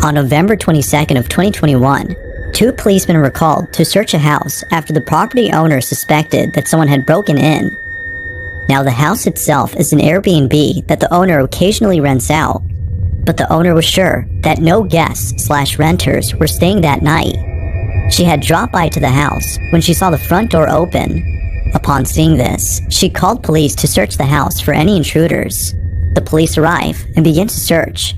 On November 22nd of 2021, two policemen were called to search a house after the property owner suspected that someone had broken in. Now, the house itself is an Airbnb that the owner occasionally rents out, but the owner was sure that no guests/renters were staying that night. She had dropped by to the house when she saw the front door open. Upon seeing this, she called police to search the house for any intruders. The police arrive and begin to search,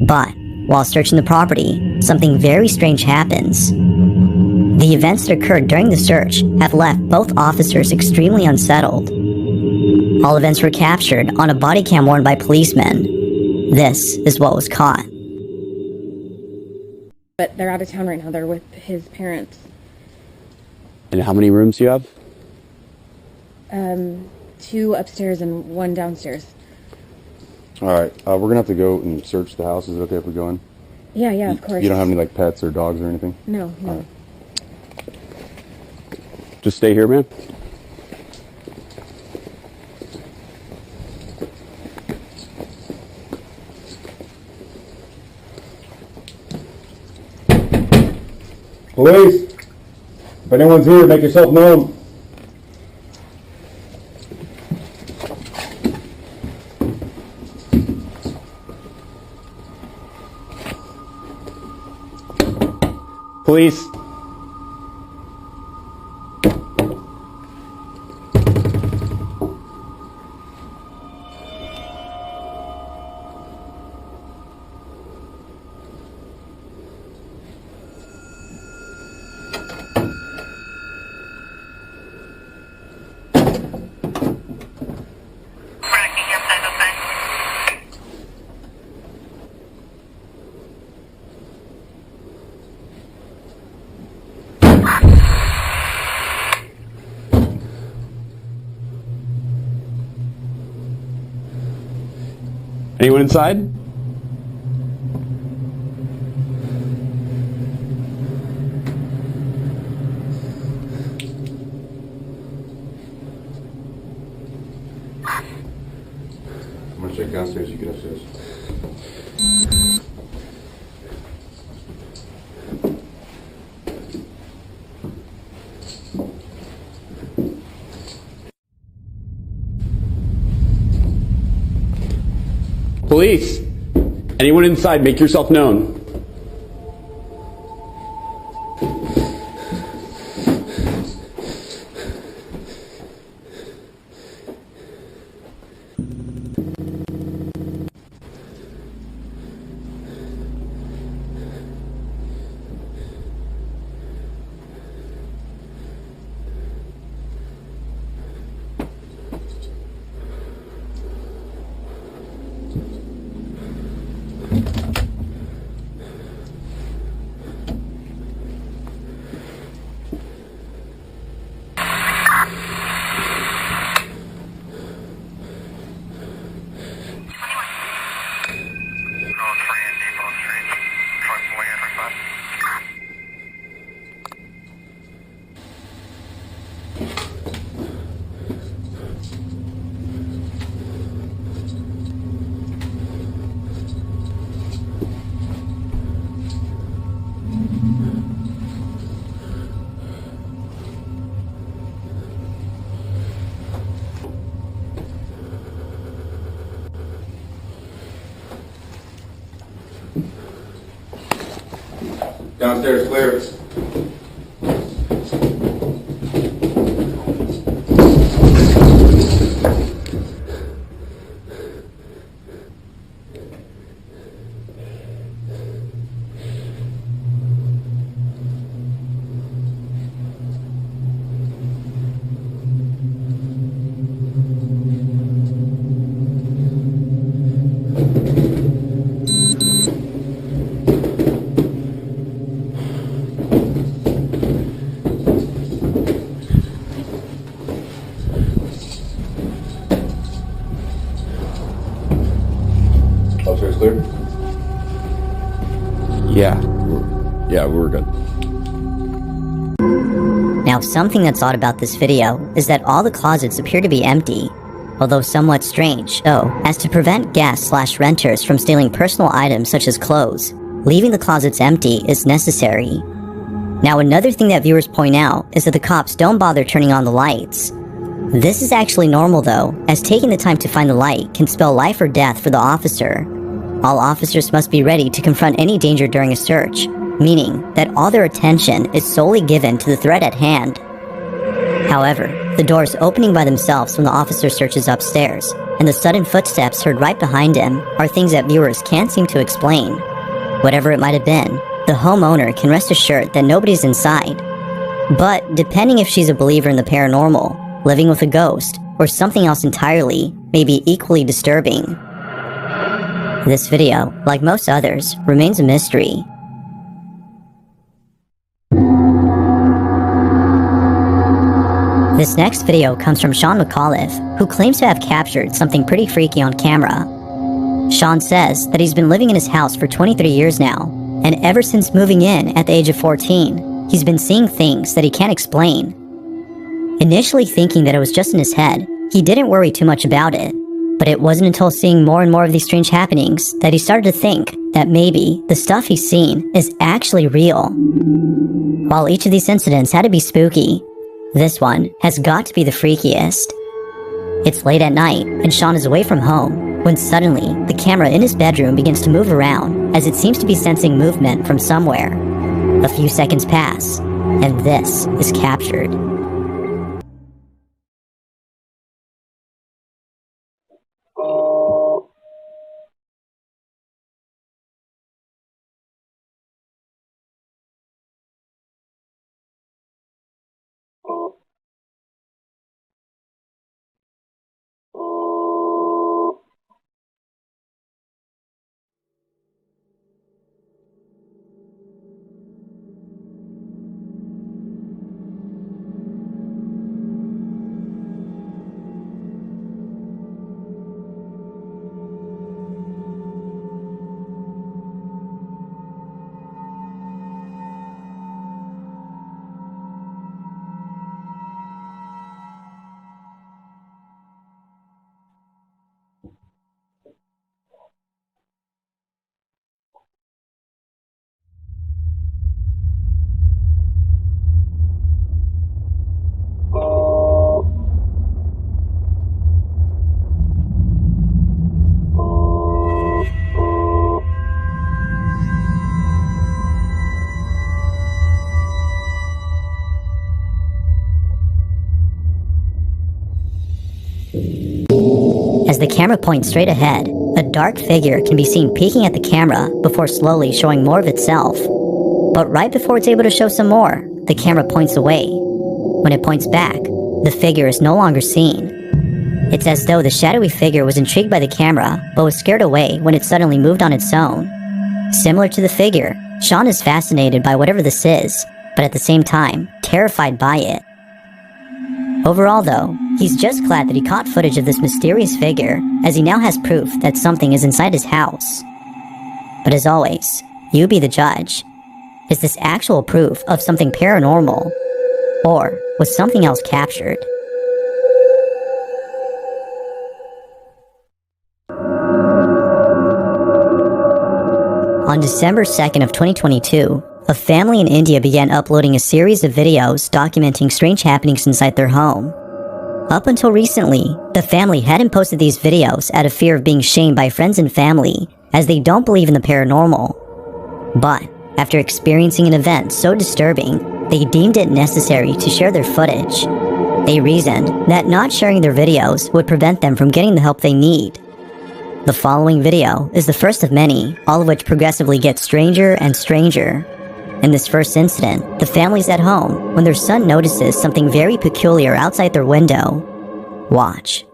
but while searching the property, something very strange happens. The events that occurred during the search have left both officers extremely unsettled. All events were captured on a body cam worn by policemen. This is what was caught. But they're out of town right now. They're with his parents. And how many rooms do you have? 2 upstairs and 1 downstairs. All right, we're gonna have to go and search the house. Is it okay if we go in? Yeah, of course. You don't have any like pets or dogs or anything? No. Right. Just stay here, man. Police, if anyone's here, make yourself known. Police. Anyone inside? I'm gonna check downstairs, you get upstairs. Police! Anyone inside, make yourself known. Downstairs clear. Upstairs clear? Yeah, we're good. Now, something that's odd about this video is that all the closets appear to be empty, although somewhat strange, so as to prevent guests/renters from stealing personal items such as clothes. leaving the closets empty is necessary. Now, another thing that viewers point out is that the cops don't bother turning on the lights. This is actually normal though, as taking the time to find the light can spell life or death for the officer. All officers must be ready to confront any danger during a search, meaning that all their attention is solely given to the threat at hand. However, the doors opening by themselves when the officer searches upstairs, and the sudden footsteps heard right behind him are things that viewers can't seem to explain. Whatever it might have been, the homeowner can rest assured that nobody's inside. But depending if she's a believer in the paranormal, living with a ghost, or something else entirely, may be equally disturbing. This video, like most others, remains a mystery. This next video comes from Sean McAuliffe, who claims to have captured something pretty freaky on camera. Sean says that he's been living in his house for 23 years now, and ever since moving in at the age of 14, he's been seeing things that he can't explain. Initially thinking that it was just in his head, he didn't worry too much about it, but it wasn't until seeing more and more of these strange happenings that he started to think that maybe the stuff he's seen is actually real. While each of these incidents had to be spooky, this one has got to be the freakiest. It's late at night, and Sean is away from home, when suddenly, the camera in his bedroom begins to move around, as it seems to be sensing movement from somewhere. A few seconds pass, and this is captured. As the camera points straight ahead, a dark figure can be seen peeking at the camera before slowly showing more of itself. But right before it's able to show some more, the camera points away. When it points back, the figure is no longer seen. It's as though the shadowy figure was intrigued by the camera, but was scared away when it suddenly moved on its own. Similar to the figure, Sean is fascinated by whatever this is, but at the same time, terrified by it. Overall though, he's just glad that he caught footage of this mysterious figure, as he now has proof that something is inside his house. But as always, you be the judge. Is this actual proof of something paranormal? Or was something else captured? On December 2nd of 2022, a family in India began uploading a series of videos documenting strange happenings inside their home. Up until recently, the family hadn't posted these videos out of fear of being shamed by friends and family, as they don't believe in the paranormal. But after experiencing an event so disturbing, they deemed it necessary to share their footage. They reasoned that not sharing their videos would prevent them from getting the help they need. The following video is the first of many, all of which progressively get stranger and stranger. In this first incident, the family's at home when their son notices something very peculiar outside their window. Watch.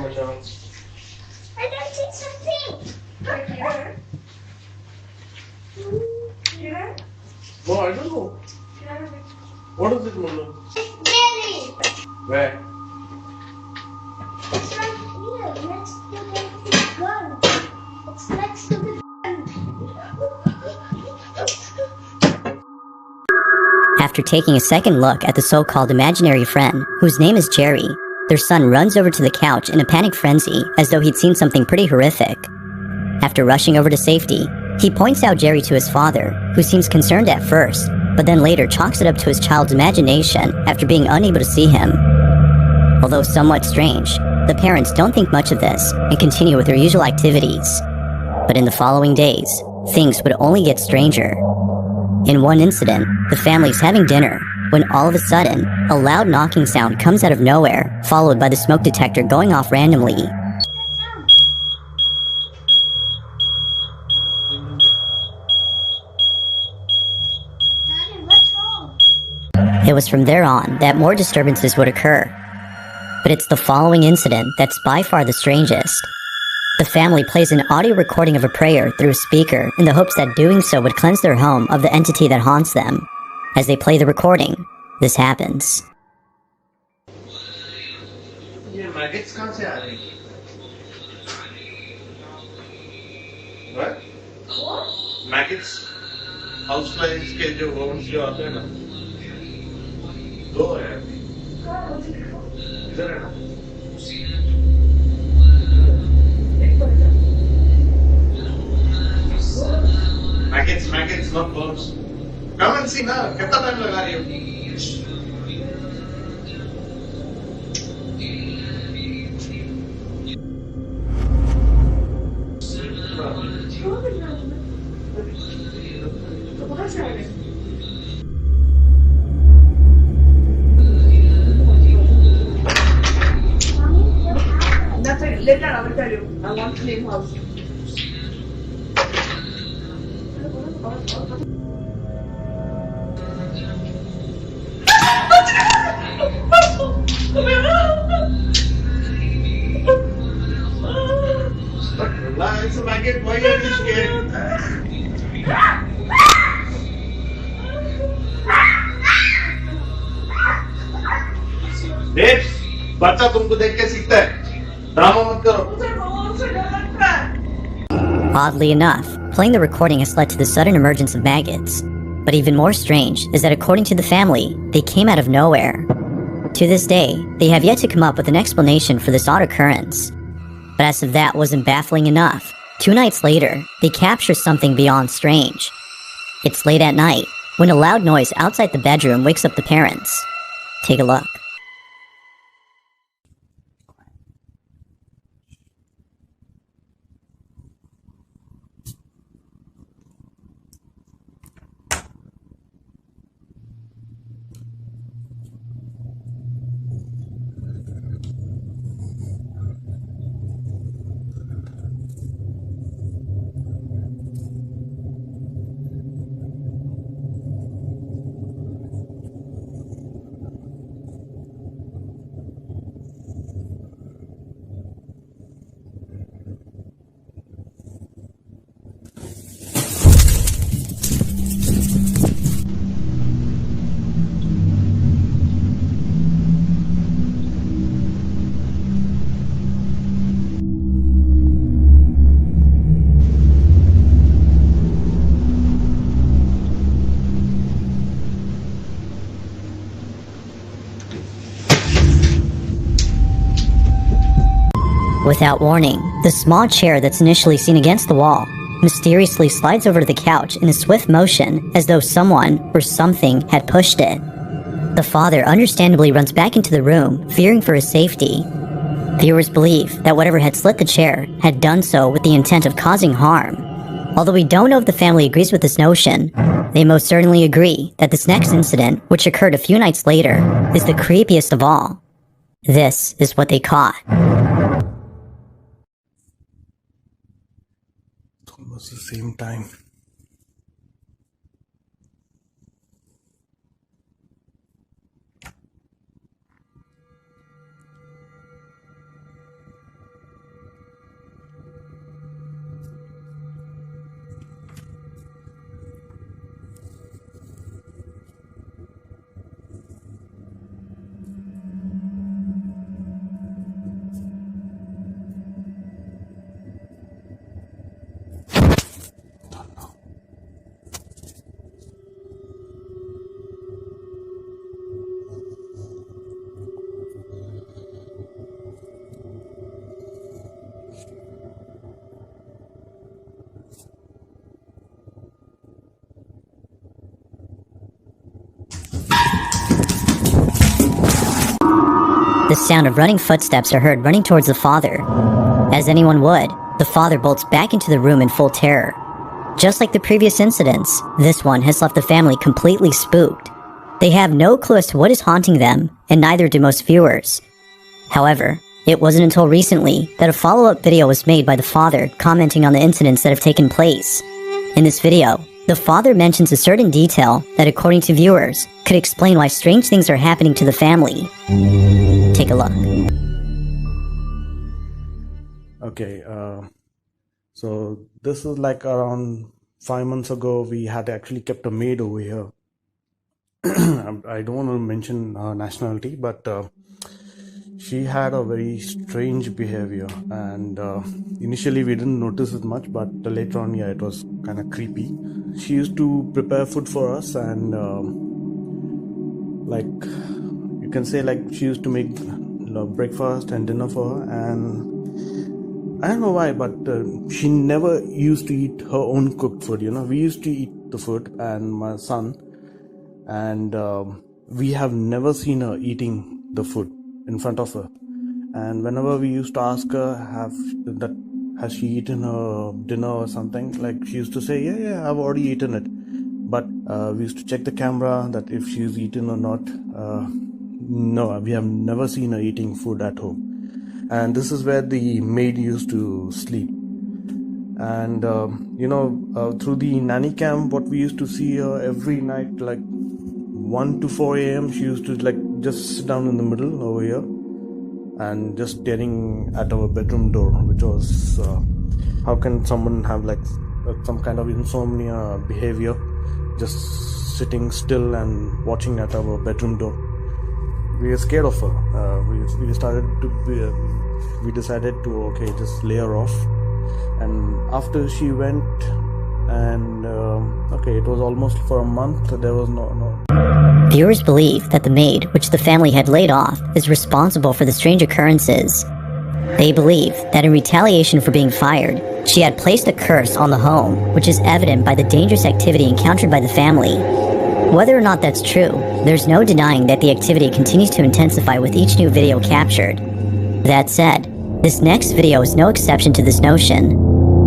I don't see something. Here. Here. Oh, I don't know. What is it, Mona? Jerry. Where? It's right here, next to the gun. It's next to the gun. After taking a second look at the so-called imaginary friend, whose name is Jerry, their son runs over to the couch in a panic frenzy as though he'd seen something pretty horrific. After rushing over to safety, he points out Jerry to his father, who seems concerned at first, but then later chalks it up to his child's imagination after being unable to see him. Although somewhat strange, the parents don't think much of this and continue with their usual activities. But in the following days, things would only get stranger. In one incident, the family's having dinner when all of a sudden, a loud knocking sound comes out of nowhere, followed by the smoke detector going off randomly. Daddy, what's wrong? It was from there on that more disturbances would occur. But it's the following incident that's by far the strangest. The family plays an audio recording of a prayer through a speaker in the hopes that doing so would cleanse their home of the entity that haunts them. As they play the recording, this happens. ये maggots कहाँ से आ रहे हैं? What? Maggots, houseflies के जो worms जो आते हैं ना, दो हैं अभी. इधर है ना? Maggots, not worms. Come and see ना, कितना टाइम लगा रही हो? Nothing. Later I will tell you. I want to clean house. Relax, maggot. Why are you scared? Babes, बच्चा तुमको देख के सीखता है. ड्रामा मत करो. Oddly enough, playing the recording has led to the sudden emergence of maggots. But even more strange is that according to the family, they came out of nowhere. To this day, they have yet to come up with an explanation for this odd occurrence. But as if that wasn't baffling enough, 2 nights later, they capture something beyond strange. It's late at night, when a loud noise outside the bedroom wakes up the parents. Take a look. Without warning, the small chair that's initially seen against the wall mysteriously slides over to the couch in a swift motion as though someone or something had pushed it. The father understandably runs back into the room, fearing for his safety. Viewers believe that whatever had slit the chair had done so with the intent of causing harm. Although we don't know if the family agrees with this notion, they most certainly agree that this next incident, which occurred a few nights later, is the creepiest of all. This is what they caught. Almost the same time. the sound of running footsteps are heard running towards the father. As anyone would, the father bolts back into the room in full terror. Just like the previous incidents, this one has left the family completely spooked. They have no clue as to what is haunting them, and neither do most viewers. However, it wasn't until recently that a follow-up video was made by the father commenting on the incidents that have taken place. In this video, the father mentions a certain detail that, according to viewers, could explain why strange things are happening to the family. Take a look. Okay, so this is like around 5 months ago. We had actually kept a maid over here. I don't want to mention her nationality, but she had a very strange behavior, and initially we didn't notice it much, but later on, yeah, it was kind of creepy. She used to prepare food for us, and like you can say, like she used to make breakfast and dinner for her, and I don't know why, but she never used to eat her own cooked food. We used to eat the food, and my son, and we have never seen her eating the food in front of her. And whenever we used to ask her, has she eaten her dinner or something, like she used to say, yeah, I've already eaten it. But we used to check the camera that if she's eaten or not. No, we have never seen her eating food at home. And this is where the maid used to sleep. And through the nanny cam, what we used to see her every night, like 1 to 4 a.m, she used to like just sit down in the middle over here and just staring at our bedroom door, which was how can someone have like some kind of insomnia behavior, just sitting still and watching at our bedroom door. We were scared of her. We decided to just lay her off. And after she went, and it was almost for a month, there was no. Viewers believe that the maid, which the family had laid off, is responsible for the strange occurrences. They believe that in retaliation for being fired, she had placed a curse on the home, which is evident by the dangerous activity encountered by the family. Whether or not that's true, there's no denying that the activity continues to intensify with each new video captured. That said, this next video is no exception to this notion.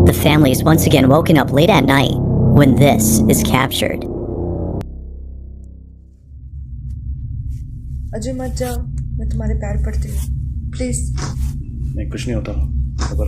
The family is once again woken up late at night when this is captured. Ajay मत जाओ, मैं तुम्हारे पैर पड़ती हूँ, please. नहीं, कुछ नहीं होता, खबर।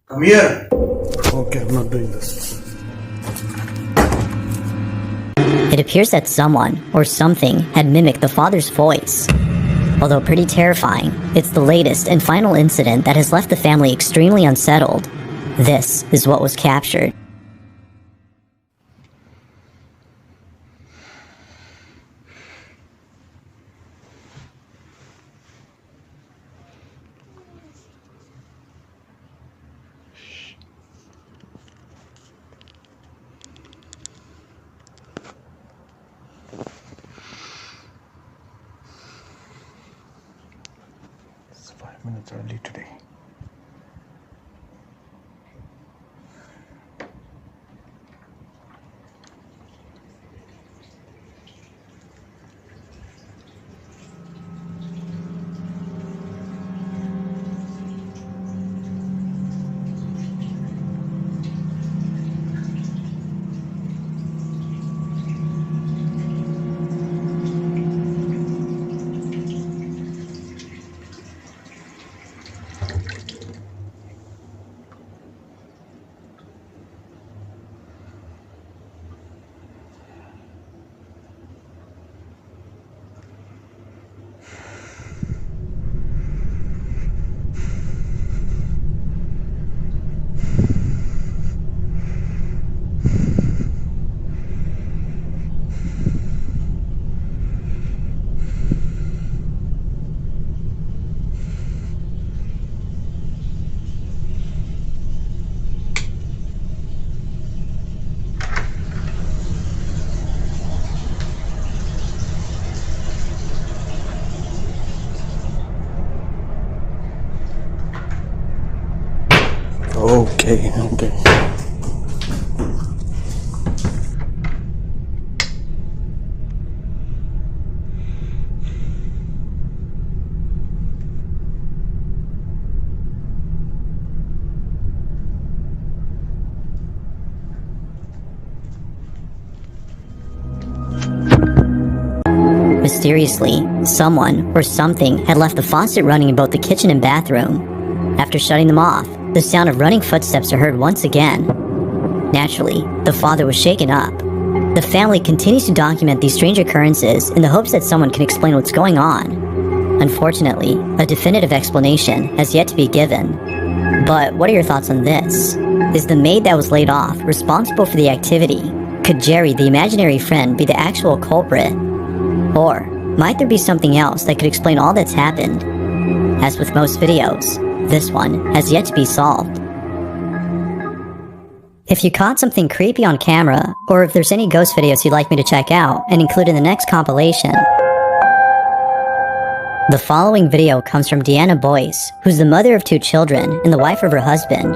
Come here. Okay, I'm not doing this. It appears that someone, or something, had mimicked the father's voice. Although pretty terrifying, it's the latest and final incident that has left the family extremely unsettled. This is what was captured. It's 5 minutes early today. Okay. Mysteriously, someone or something had left the faucet running in both the kitchen and bathroom. After shutting them off, the sound of running footsteps are heard once again. Naturally, the father was shaken up. The family continues to document these strange occurrences in the hopes that someone can explain what's going on. Unfortunately, a definitive explanation has yet to be given. But what are your thoughts on this? Is the maid that was laid off responsible for the activity? Could Jerry, the imaginary friend, be the actual culprit? Or might there be something else that could explain all that's happened? As with most videos, this one has yet to be solved. If you caught something creepy on camera, or if there's any ghost videos you'd like me to check out and include in the next compilation, the following video comes from Deanna Boyce, who's the mother of 2 children and the wife of her husband.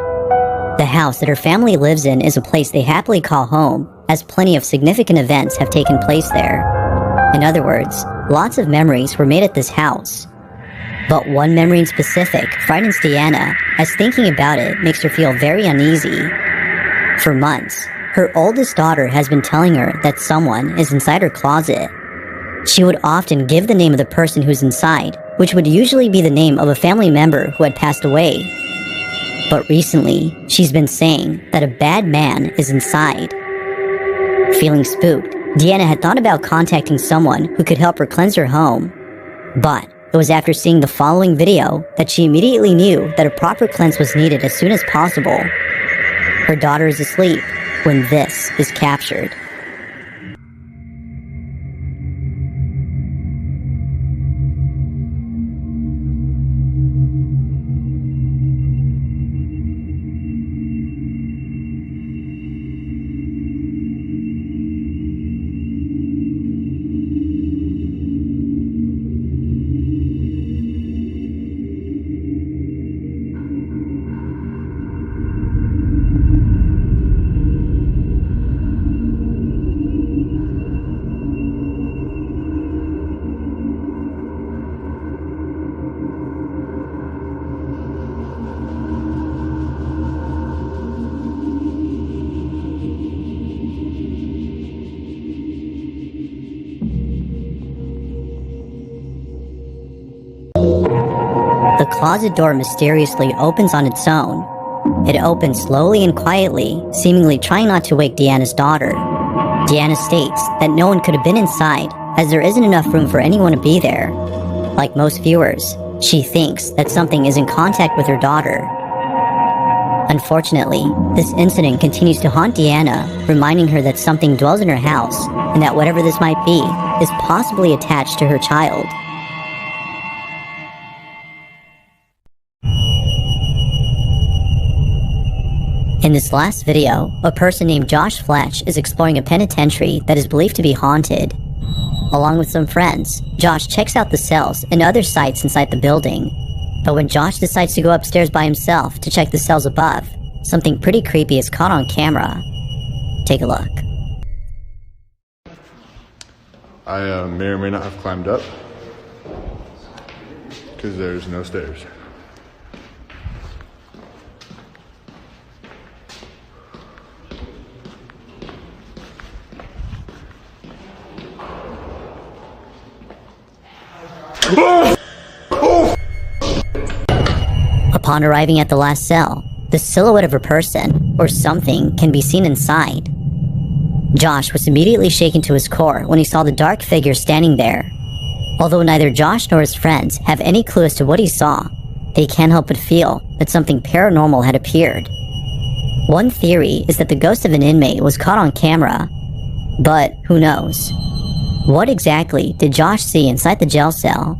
The house that her family lives in is a place they happily call home, as plenty of significant events have taken place there. In other words, lots of memories were made at this house. But one memory in specific frightens Deanna, as thinking about it makes her feel very uneasy. For months, her oldest daughter has been telling her that someone is inside her closet. She would often give the name of the person who's inside, which would usually be the name of a family member who had passed away. But recently, she's been saying that a bad man is inside. Feeling spooked, Deanna had thought about contacting someone who could help her cleanse her home. But it was after seeing the following video that she immediately knew that a proper cleanse was needed as soon as possible. Her daughter is asleep when this is captured. The closet door mysteriously opens on its own. It opens slowly and quietly, seemingly trying not to wake Deanna's daughter. Deanna states that no one could have been inside, as there isn't enough room for anyone to be there. Like most viewers, she thinks that something is in contact with her daughter. Unfortunately, this incident continues to haunt Deanna, reminding her that something dwells in her house, and that whatever this might be, is possibly attached to her child. In this last video, a person named Josh Fletch is exploring a penitentiary that is believed to be haunted. Along with some friends, Josh checks out the cells and other sites inside the building. But when Josh decides to go upstairs by himself to check the cells above, something pretty creepy is caught on camera. Take a look. I may or may not have climbed up because there's no stairs. Upon arriving at the last cell, the silhouette of a person, or something, can be seen inside. Josh was immediately shaken to his core when he saw the dark figure standing there. Although neither Josh nor his friends have any clue as to what he saw, they can't help but feel that something paranormal had appeared. One theory is that the ghost of an inmate was caught on camera, but who knows? What exactly did Josh see inside the jail cell?